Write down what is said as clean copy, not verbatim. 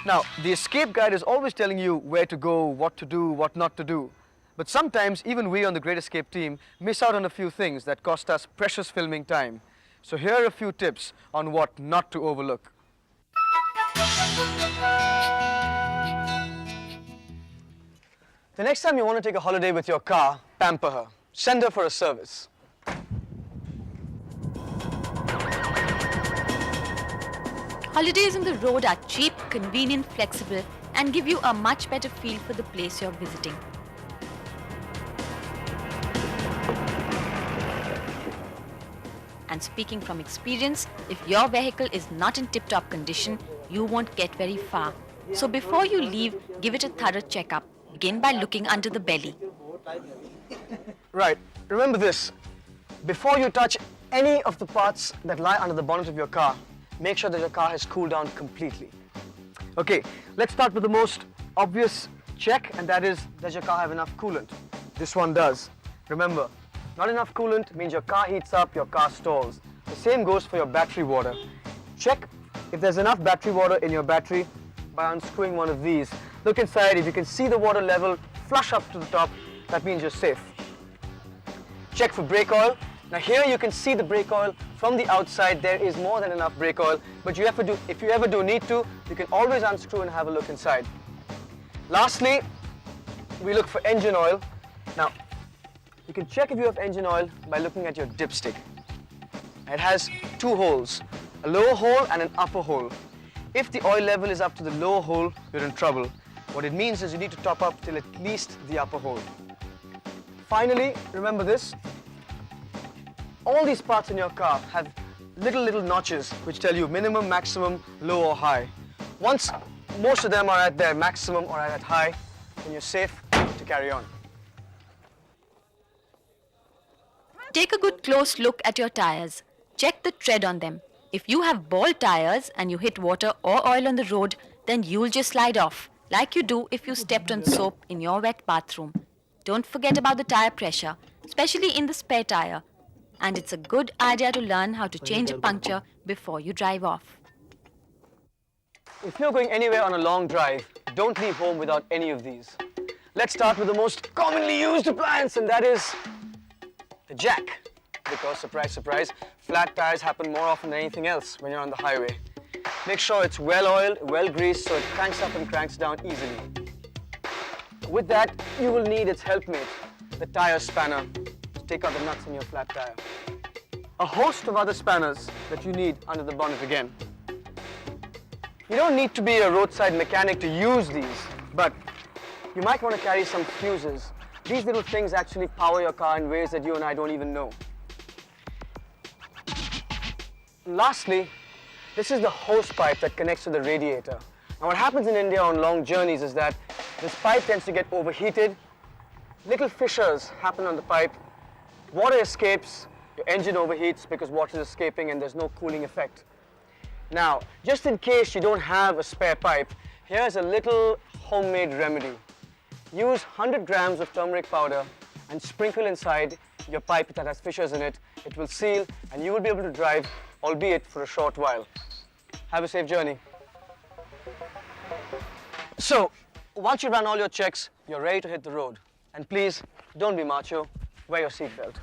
Now, the escape guide is always telling you where to go, what to do, what not to do. But sometimes, even we on the Great Escape team miss out on a few things that cost us precious filming time. So here are a few tips on what not to overlook. The next time you want to take a holiday with your car, pamper her. Send her for a service. Holidays on the road are cheap, convenient, flexible, and give you a much better feel for the place you're visiting. And speaking from experience, if your vehicle is not in tip-top condition, you won't get very far. So before you leave, give it a thorough checkup. Begin by looking under the belly. Right, remember this. Before you touch any of the parts that lie under the bonnet of your car, make sure that your car has cooled down completely. Okay, let's start with the most obvious check, and that is, does your car have enough coolant? This one does. Remember, not enough coolant means your car heats up, your car stalls. The same goes for your battery water. Check if there's enough battery water in your battery by unscrewing one of these. Look inside. If you can see the water level flush up to the top, that means you're safe. Check for brake oil. Now here you can see the brake oil from the outside. There is more than enough brake oil, but if you ever do need to, you can always unscrew and have a look inside. Lastly, we look for engine oil. Now, you can check if you have engine oil by looking at your dipstick. It has two holes, a lower hole and an upper hole. If the oil level is up to the lower hole, you're in trouble. What it means is you need to top up till at least the upper hole. Finally, remember this. All these parts in your car have little notches which tell you minimum, maximum, low or high. Once most of them are at their maximum or at high, then you're safe to carry on. Take a good close look at your tires. Check the tread on them. If you have ball tires and you hit water or oil on the road, then you'll just slide off, like you do if you stepped on soap in your wet bathroom. Don't forget about the tire pressure, especially in the spare tire. And it's a good idea to learn how to change a puncture before you drive off. If you're going anywhere on a long drive, don't leave home without any of these. Let's start with the most commonly used appliance, and that is the jack. Because, surprise, surprise, flat tires happen more often than anything else when you're on the highway. Make sure it's well oiled, well greased, so it cranks up and cranks down easily. With that, you will need its helpmate, the tire spanner, to take out the nuts in your flat tire. A host of other spanners that you need under the bonnet again. You don't need to be a roadside mechanic to use these, but you might want to carry some fuses. These little things actually power your car in ways that you and I don't even know. And lastly, this is the hose pipe that connects to the radiator. Now what happens in India on long journeys is that this pipe tends to get overheated. Little fissures happen on the pipe. Water escapes, your engine overheats because water is escaping and there's no cooling effect. Now, just in case you don't have a spare pipe, here's a little homemade remedy. Use 100 grams of turmeric powder and sprinkle inside your pipe that has fissures in it. It will seal and you will be able to drive, albeit for a short while. Have a safe journey. So, once you run all your checks, you're ready to hit the road. And please, don't be macho, wear your seatbelt.